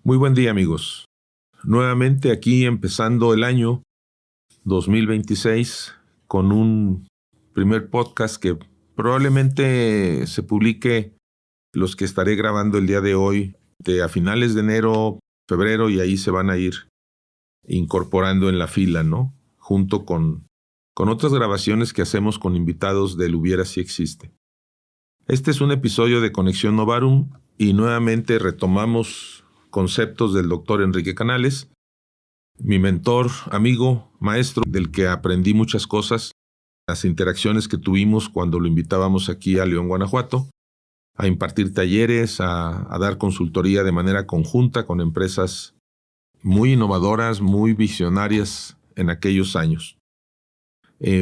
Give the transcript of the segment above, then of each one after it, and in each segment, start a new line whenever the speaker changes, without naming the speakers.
Muy buen día, amigos. Nuevamente aquí empezando el año 2026 con un primer podcast que probablemente se publique los que estaré grabando el día de hoy a finales de enero, febrero, y ahí se van a ir incorporando en la fila, ¿no? Junto con otras grabaciones que hacemos con invitados del Hubiera Si Existe. Este es un episodio de Conexión Novarum y nuevamente retomamos conceptos del doctor Enrique Canales, mi mentor, amigo, maestro, del que aprendí muchas cosas, las interacciones que tuvimos cuando lo invitábamos aquí a León, Guanajuato, a impartir talleres, a dar consultoría de manera conjunta con empresas muy innovadoras, muy visionarias en aquellos años.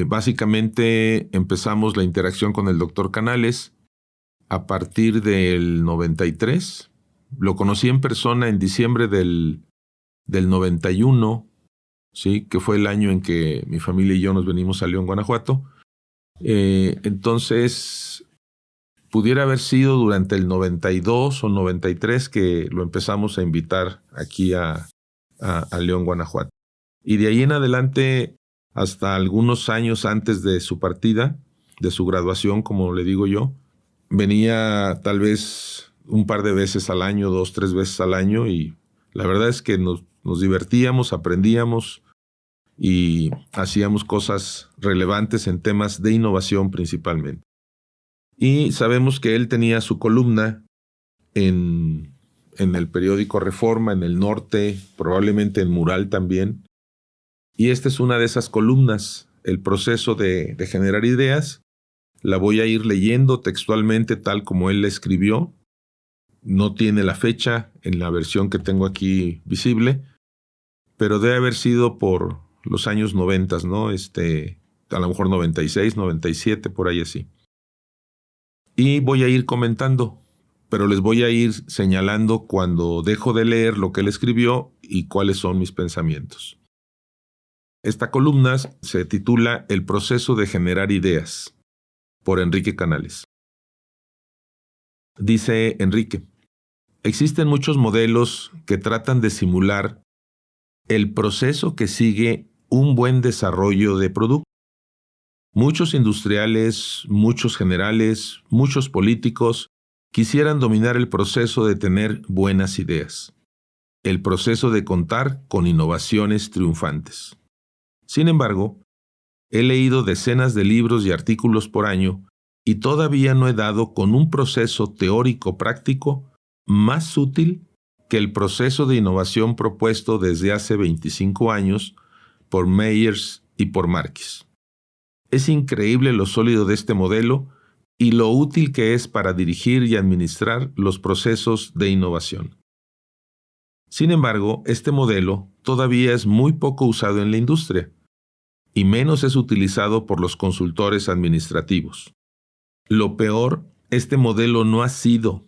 Básicamente empezamos la interacción con el doctor Canales a partir del 93. Lo conocí en persona en diciembre del 91, ¿sí? Que fue el año en que mi familia y yo nos venimos a León, Guanajuato. Entonces, pudiera haber sido durante el 92 o 93 que lo empezamos a invitar aquí a León, Guanajuato. Y de ahí en adelante, hasta algunos años antes de su partida, de su graduación, como le digo yo, venía tal vez un par de veces al año, 2, 3 veces al año, y la verdad es que nos divertíamos, aprendíamos y hacíamos cosas relevantes en temas de innovación principalmente. Y sabemos que él tenía su columna en el periódico Reforma, en el Norte, probablemente en Mural también. Y esta es una de esas columnas, el proceso de generar ideas. La voy a ir leyendo textualmente tal como él la escribió. No tiene la fecha en la versión que tengo aquí visible, pero debe haber sido por los años 90, ¿no? A lo mejor 96, 97, por ahí así. Y voy a ir comentando, pero les voy a ir señalando cuando dejo de leer lo que él escribió y cuáles son mis pensamientos. Esta columna se titula El proceso de generar ideas, por Enrique Canales. Dice Enrique: existen muchos modelos que tratan de simular el proceso que sigue un buen desarrollo de producto. Muchos industriales, muchos generales, muchos políticos quisieran dominar el proceso de tener buenas ideas, el proceso de contar con innovaciones triunfantes. Sin embargo, he leído decenas de libros y artículos por año y todavía no he dado con un proceso teórico práctico más útil que el proceso de innovación propuesto desde hace 25 años por Meyers y por Marquis. Es increíble lo sólido de este modelo y lo útil que es para dirigir y administrar los procesos de innovación. Sin embargo, este modelo todavía es muy poco usado en la industria y menos es utilizado por los consultores administrativos. Lo peor, este modelo no ha sido,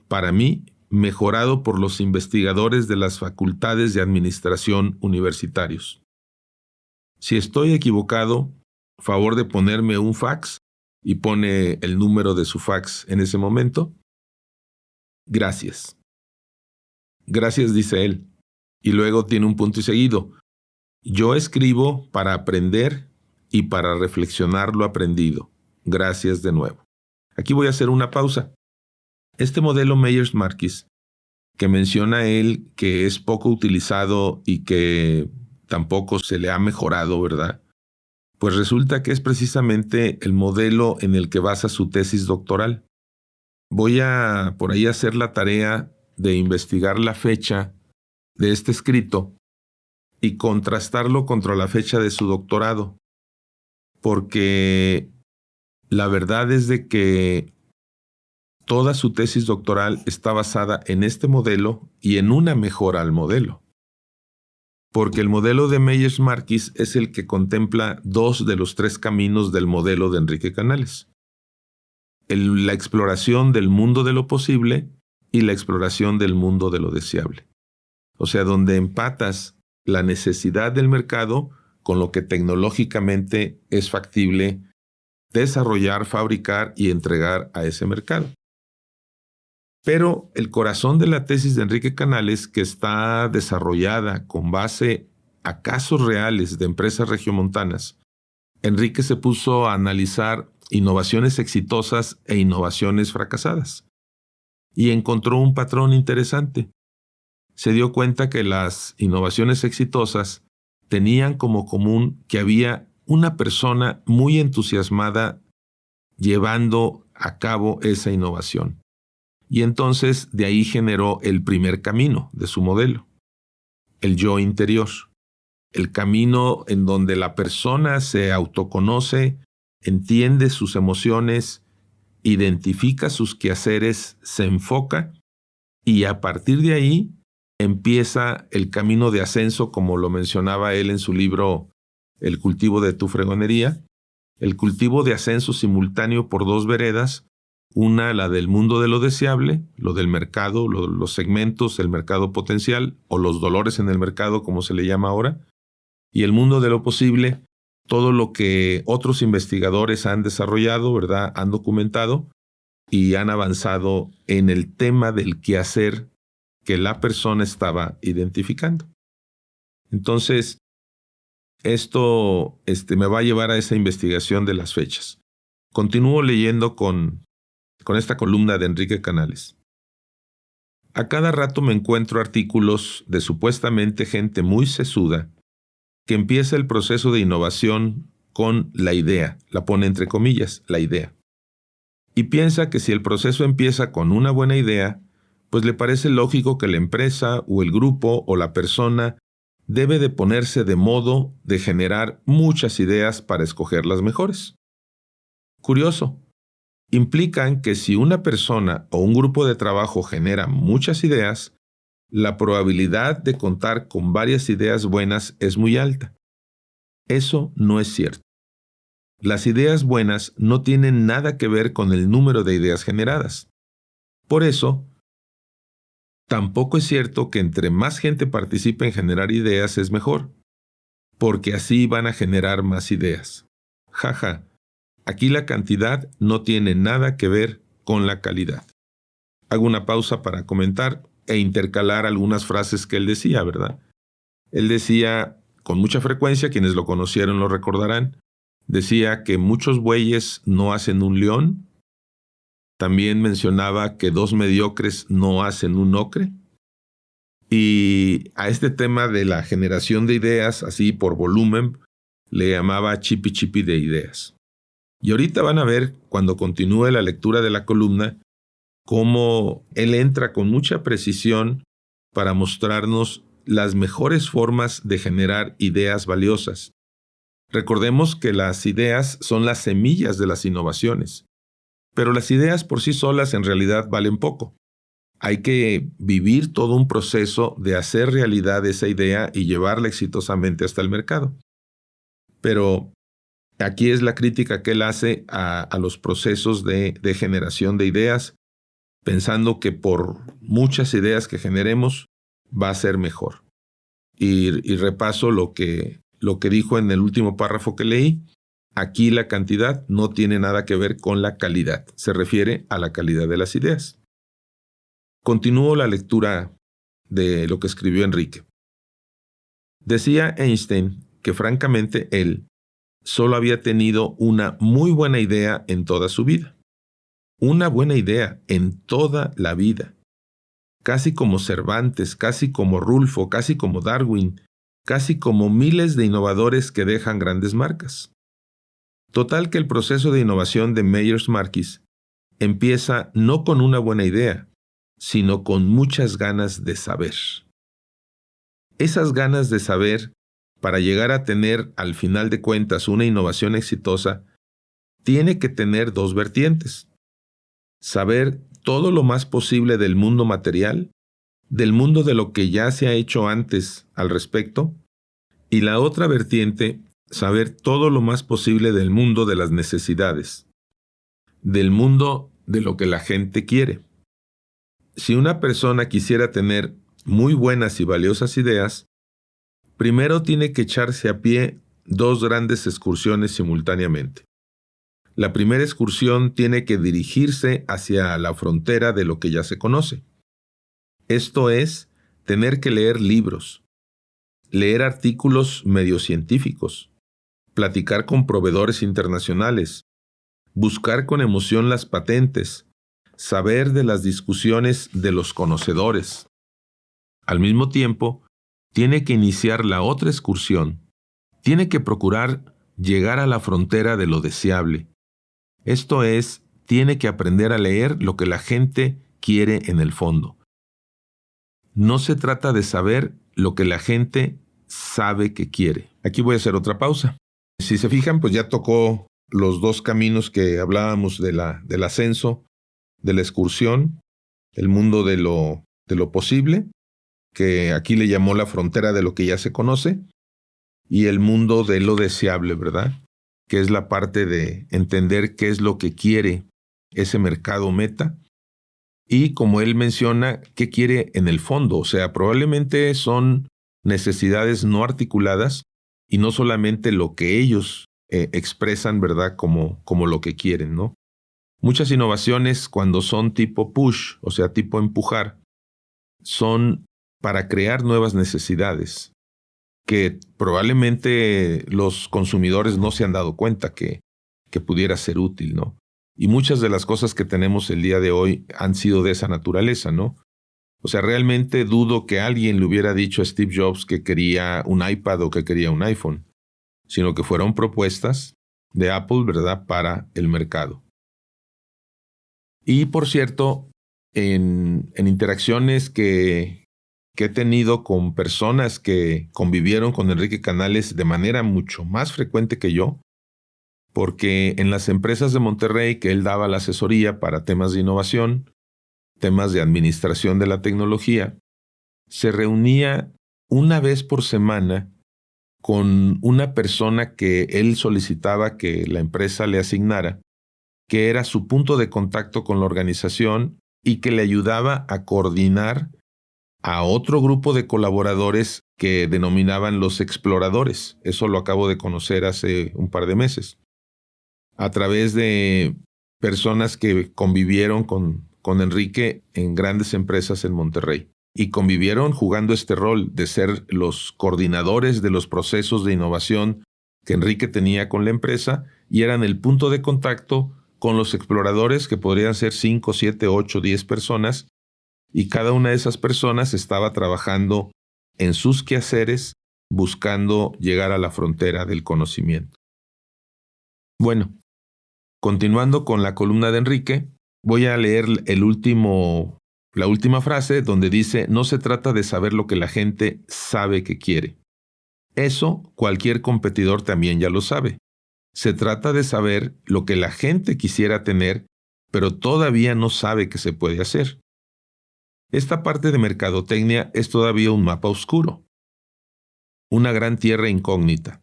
para mí, mejorado por los investigadores de las facultades de administración universitarios. Si estoy equivocado, favor de ponerme un fax, y pone el número de su fax en ese momento. Gracias. Gracias, dice él. Y luego tiene un punto y seguido. Yo escribo para aprender y para reflexionar lo aprendido. Gracias de nuevo. Aquí voy a hacer una pausa. Este modelo Meyers-Marquis, que menciona él que es poco utilizado y que tampoco se le ha mejorado, ¿verdad? Pues resulta que es precisamente el modelo en el que basa su tesis doctoral. Voy a por ahí hacer la tarea de investigar la fecha de este escrito y contrastarlo contra la fecha de su doctorado, porque la verdad es de que toda su tesis doctoral está basada en este modelo y en una mejora al modelo. Porque el modelo de Meyers-Marquis es el que contempla 2 de los 3 caminos del modelo de Enrique Canales. La exploración del mundo de lo posible y la exploración del mundo de lo deseable. O sea, donde empatas la necesidad del mercado con lo que tecnológicamente es factible desarrollar, fabricar y entregar a ese mercado. Pero el corazón de la tesis de Enrique Canales, que está desarrollada con base a casos reales de empresas regiomontanas, Enrique se puso a analizar innovaciones exitosas e innovaciones fracasadas y encontró un patrón interesante. Se dio cuenta que las innovaciones exitosas tenían como común que había una persona muy entusiasmada llevando a cabo esa innovación. Y entonces de ahí generó el primer camino de su modelo, el yo interior. El camino en donde la persona se autoconoce, entiende sus emociones, identifica sus quehaceres, se enfoca y a partir de ahí empieza el camino de ascenso, como lo mencionaba él en su libro El cultivo de tu fregonería, el cultivo de ascenso simultáneo por dos veredas, una la del mundo de lo deseable, lo del mercado, los segmentos, el mercado potencial o los dolores en el mercado, como se le llama ahora, y el mundo de lo posible, todo lo que otros investigadores han desarrollado, ¿verdad? Han documentado y han avanzado en el tema del quehacer que la persona estaba identificando. Entonces, esto me va a llevar a esa investigación de las fechas. Continúo leyendo con esta columna de Enrique Canales. A cada rato me encuentro artículos de supuestamente gente muy sesuda que empieza el proceso de innovación con la idea, la pone entre comillas, la idea. Y piensa que si el proceso empieza con una buena idea, pues le parece lógico que la empresa o el grupo o la persona debe de ponerse de modo de generar muchas ideas para escoger las mejores. Curioso, implican que si una persona o un grupo de trabajo genera muchas ideas, la probabilidad de contar con varias ideas buenas es muy alta. Eso no es cierto. Las ideas buenas no tienen nada que ver con el número de ideas generadas. Por eso, tampoco es cierto que entre más gente participe en generar ideas es mejor, porque así van a generar más ideas. Jaja, aquí la cantidad no tiene nada que ver con la calidad. Hago una pausa para comentar e intercalar algunas frases que él decía, ¿verdad? Él decía, con mucha frecuencia, quienes lo conocieron lo recordarán, decía que muchos bueyes no hacen un león. También mencionaba que dos mediocres no hacen un ocre. Y a este tema de la generación de ideas, así por volumen, le llamaba chipi chipi de ideas. Y ahorita van a ver, cuando continúe la lectura de la columna, cómo él entra con mucha precisión para mostrarnos las mejores formas de generar ideas valiosas. Recordemos que las ideas son las semillas de las innovaciones, pero las ideas por sí solas en realidad valen poco. Hay que vivir todo un proceso de hacer realidad esa idea y llevarla exitosamente hasta el mercado. Pero aquí es la crítica que él hace a los procesos de generación de ideas, pensando que por muchas ideas que generemos va a ser mejor. Y repaso lo que dijo en el último párrafo que leí. Aquí la cantidad no tiene nada que ver con la calidad. Se refiere a la calidad de las ideas. Continúo la lectura de lo que escribió Enrique. Decía Einstein que francamente él solo había tenido una muy buena idea en toda su vida. Una buena idea en toda la vida. Casi como Cervantes, casi como Rulfo, casi como Darwin, casi como miles de innovadores que dejan grandes marcas. Total que el proceso de innovación de Meyers Marquis empieza no con una buena idea, sino con muchas ganas de saber. Esas ganas de saber, para llegar a tener al final de cuentas una innovación exitosa, tiene que tener dos vertientes. Saber todo lo más posible del mundo material, del mundo de lo que ya se ha hecho antes al respecto, y la otra vertiente, saber todo lo más posible del mundo de las necesidades, del mundo de lo que la gente quiere. Si una persona quisiera tener muy buenas y valiosas ideas, primero tiene que echarse a pie dos grandes excursiones simultáneamente. La primera excursión tiene que dirigirse hacia la frontera de lo que ya se conoce. Esto es, tener que leer libros, leer artículos medio científicos, platicar con proveedores internacionales, buscar con emoción las patentes, saber de las discusiones de los conocedores. Al mismo tiempo, tiene que iniciar la otra excursión. Tiene que procurar llegar a la frontera de lo deseable. Esto es, tiene que aprender a leer lo que la gente quiere en el fondo. No se trata de saber lo que la gente sabe que quiere. Aquí voy a hacer otra pausa. Si se fijan, pues ya tocó los dos caminos que hablábamos del ascenso, de la excursión, el mundo de lo posible, que aquí le llamó la frontera de lo que ya se conoce, y el mundo de lo deseable, ¿verdad? Que es la parte de entender qué es lo que quiere ese mercado meta, y como él menciona, qué quiere en el fondo. O sea, probablemente son necesidades no articuladas y no solamente lo que ellos expresan, ¿verdad? Como lo que quieren, ¿no? Muchas innovaciones, cuando son tipo push, o sea, tipo empujar, son para crear nuevas necesidades que probablemente los consumidores no se han dado cuenta que pudiera ser útil, ¿no? Y muchas de las cosas que tenemos el día de hoy han sido de esa naturaleza, ¿no? O sea, realmente dudo que alguien le hubiera dicho a Steve Jobs que quería un iPad o que quería un iPhone, sino que fueron propuestas de Apple, ¿verdad?, para el mercado. Y por cierto, en interacciones que he tenido con personas que convivieron con Enrique Canales de manera mucho más frecuente que yo, porque en las empresas de Monterrey que él daba la asesoría para temas de innovación, temas de administración de la tecnología, se reunía una vez por semana con una persona que él solicitaba que la empresa le asignara, que era su punto de contacto con la organización y que le ayudaba a coordinar a otro grupo de colaboradores que denominaban los exploradores. Eso lo acabo de conocer hace un par de meses. A través de personas que convivieron con Enrique en grandes empresas en Monterrey. Y convivieron jugando este rol de ser los coordinadores de los procesos de innovación que Enrique tenía con la empresa y eran el punto de contacto con los exploradores, que podrían ser 5, 7, 8, 10 personas, y cada una de esas personas estaba trabajando en sus quehaceres buscando llegar a la frontera del conocimiento. Bueno, continuando con la columna de Enrique, voy a leer la última frase donde dice: no se trata de saber lo que la gente sabe que quiere. Eso cualquier competidor también ya lo sabe. Se trata de saber lo que la gente quisiera tener, pero todavía no sabe que se puede hacer. Esta parte de mercadotecnia es todavía un mapa oscuro, una gran tierra incógnita.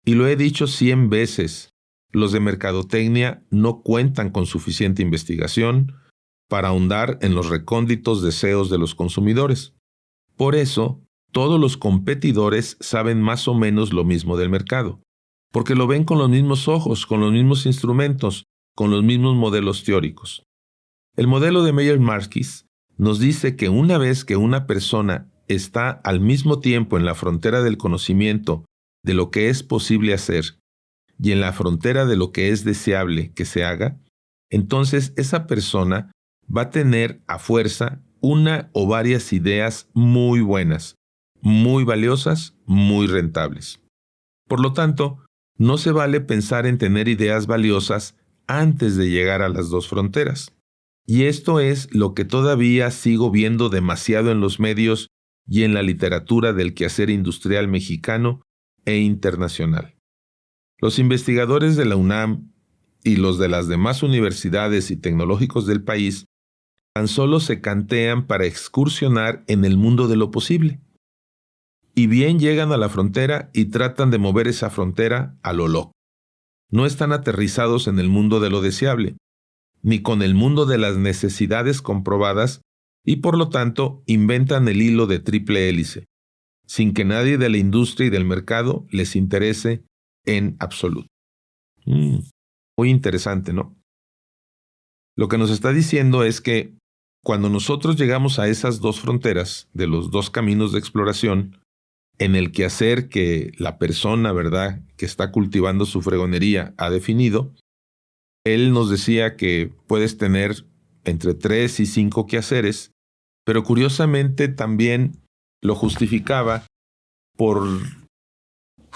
Y lo he dicho 100 veces, los de mercadotecnia no cuentan con suficiente investigación para ahondar en los recónditos deseos de los consumidores. Por eso, todos los competidores saben más o menos lo mismo del mercado, porque lo ven con los mismos ojos, con los mismos instrumentos, con los mismos modelos teóricos. El modelo de Meyer-Markis nos dice que una vez que una persona está al mismo tiempo en la frontera del conocimiento de lo que es posible hacer y en la frontera de lo que es deseable que se haga, entonces esa persona va a tener a fuerza una o varias ideas muy buenas, muy valiosas, muy rentables. Por lo tanto, no se vale pensar en tener ideas valiosas antes de llegar a las dos fronteras. Y esto es lo que todavía sigo viendo demasiado en los medios y en la literatura del quehacer industrial mexicano e internacional. Los investigadores de la UNAM y los de las demás universidades y tecnológicos del país tan solo se cantean para excursionar en el mundo de lo posible. Y bien llegan a la frontera y tratan de mover esa frontera a lo loco. No están aterrizados en el mundo de lo deseable, ni con el mundo de las necesidades comprobadas, y por lo tanto inventan el hilo de triple hélice, sin que nadie de la industria y del mercado les interese en absoluto. Muy interesante, ¿no? Lo que nos está diciendo es que cuando nosotros llegamos a esas dos fronteras de los dos caminos de exploración, en el quehacer que la persona, ¿verdad?, que está cultivando su fregonería ha definido, él nos decía que puedes tener entre 3 y 5 quehaceres, pero curiosamente también lo justificaba por,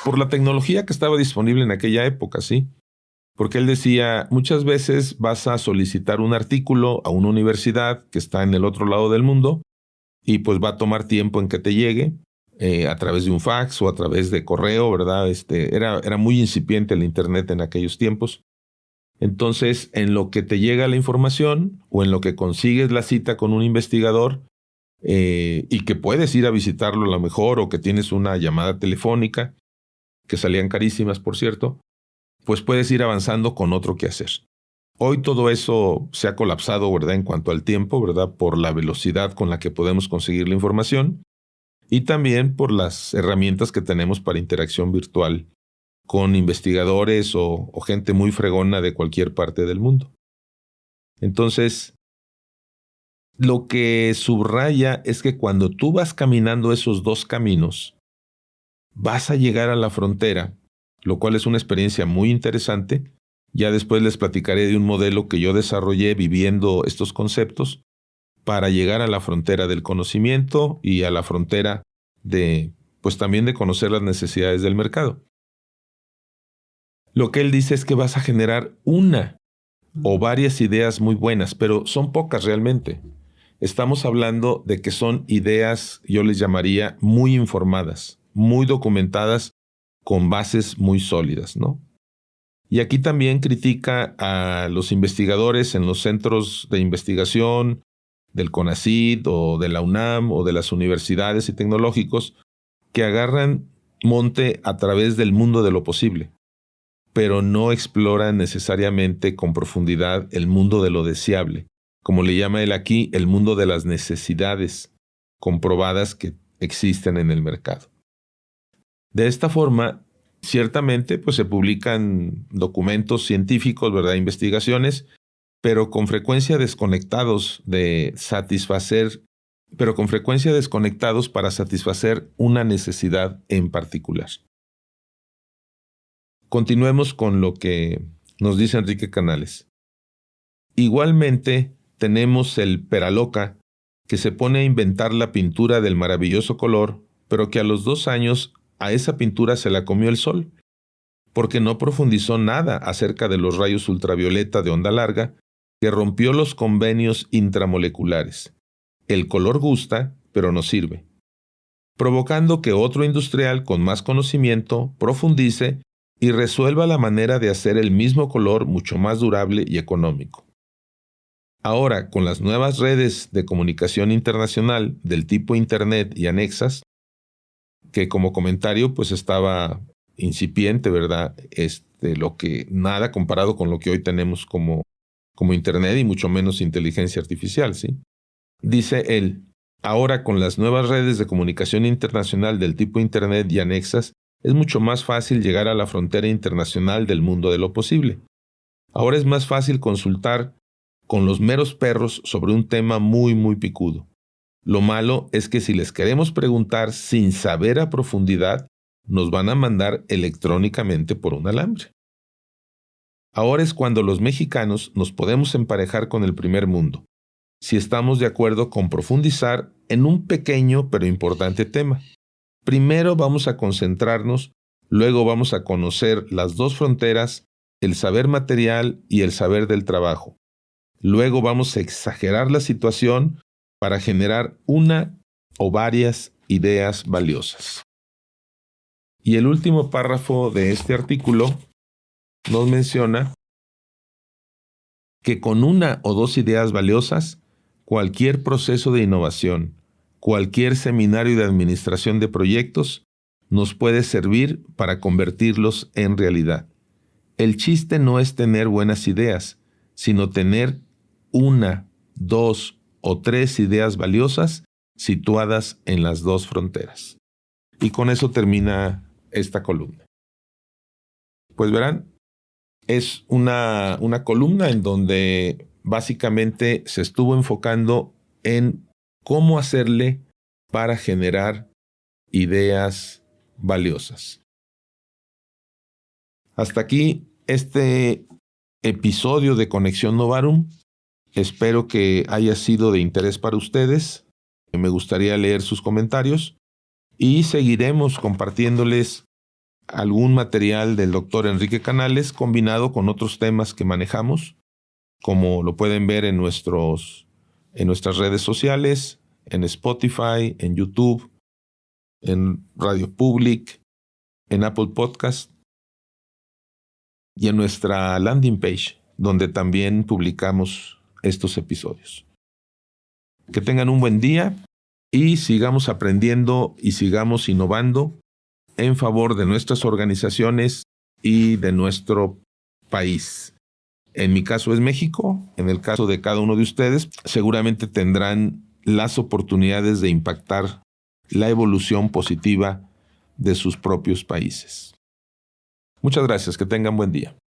por la tecnología que estaba disponible en aquella época, ¿sí? Porque él decía, muchas veces vas a solicitar un artículo a una universidad que está en el otro lado del mundo y pues va a tomar tiempo en que te llegue a través de un fax o a través de correo, ¿verdad? Era muy incipiente el internet en aquellos tiempos. Entonces, en lo que te llega la información o en lo que consigues la cita con un investigador y que puedes ir a visitarlo a lo mejor o que tienes una llamada telefónica, que salían carísimas, por cierto, pues puedes ir avanzando con otro que hacer. Hoy todo eso se ha colapsado, ¿verdad? En cuanto al tiempo, ¿verdad? Por la velocidad con la que podemos conseguir la información y también por las herramientas que tenemos para interacción virtual con investigadores o gente muy fregona de cualquier parte del mundo. Entonces, lo que subraya es que cuando tú vas caminando esos dos caminos, vas a llegar a la frontera, lo cual es una experiencia muy interesante. Ya después les platicaré de un modelo que yo desarrollé viviendo estos conceptos para llegar a la frontera del conocimiento y a la frontera de, pues también de conocer las necesidades del mercado. Lo que él dice es que vas a generar una o varias ideas muy buenas, pero son pocas realmente. Estamos hablando de que son ideas, yo les llamaría, muy informadas, muy documentadas, con bases muy sólidas, ¿no? Y aquí también critica a los investigadores en los centros de investigación del CONACYT o de la UNAM o de las universidades y tecnológicos que agarran monte a través del mundo de lo posible, pero no exploran necesariamente con profundidad el mundo de lo deseable, como le llama él aquí, el mundo de las necesidades comprobadas que existen en el mercado. De esta forma, ciertamente, pues se publican documentos científicos, ¿verdad? Investigaciones, pero con frecuencia desconectados para satisfacer una necesidad en particular. Continuemos con lo que nos dice Enrique Canales. Igualmente, tenemos el Peraloca, que se pone a inventar la pintura del maravilloso color, pero que a los 2 años a esa pintura se la comió el sol, porque no profundizó nada acerca de los rayos ultravioleta de onda larga, que rompió los convenios intramoleculares. El color gusta, pero no sirve, provocando que otro industrial con más conocimiento profundice y resuelva la manera de hacer el mismo color mucho más durable y económico. Ahora, con las nuevas redes de comunicación internacional del tipo Internet y anexas, que como comentario pues estaba incipiente, ¿verdad? Lo que nada comparado con lo que hoy tenemos como Internet y mucho menos inteligencia artificial, ¿sí? Dice él, ahora con las nuevas redes de comunicación internacional del tipo Internet y anexas, es mucho más fácil llegar a la frontera internacional del mundo de lo posible. Ahora es más fácil consultar con los meros perros sobre un tema muy, muy picudo. Lo malo es que si les queremos preguntar sin saber a profundidad, nos van a mandar electrónicamente por un alambre. Ahora es cuando los mexicanos nos podemos emparejar con el primer mundo, si estamos de acuerdo con profundizar en un pequeño pero importante tema. Primero vamos a concentrarnos, luego vamos a conocer las dos fronteras, el saber material y el saber del trabajo. Luego vamos a exagerar la situación para generar una o varias ideas valiosas. Y el último párrafo de este artículo nos menciona que con una o dos ideas valiosas, cualquier proceso de innovación, cualquier seminario de administración de proyectos, nos puede servir para convertirlos en realidad. El chiste no es tener buenas ideas, sino tener una, dos o tres ideas valiosas situadas en las dos fronteras. Y con eso termina esta columna. Pues verán, Es una columna en donde básicamente se estuvo enfocando en cómo hacerle para generar ideas valiosas. Hasta aquí este episodio de Conexión Novarum. Espero que haya sido de interés para ustedes. Me gustaría leer sus comentarios y seguiremos compartiéndoles algún material del doctor Enrique Canales combinado con otros temas que manejamos, como lo pueden ver en nuestras redes sociales, en Spotify, en YouTube, en Radio Public, en Apple Podcast y en nuestra landing page, donde también publicamos estos episodios. Que tengan un buen día y sigamos aprendiendo y sigamos innovando en favor de nuestras organizaciones y de nuestro país. En mi caso es México, en el caso de cada uno de ustedes, seguramente tendrán las oportunidades de impactar la evolución positiva de sus propios países. Muchas gracias, que tengan buen día.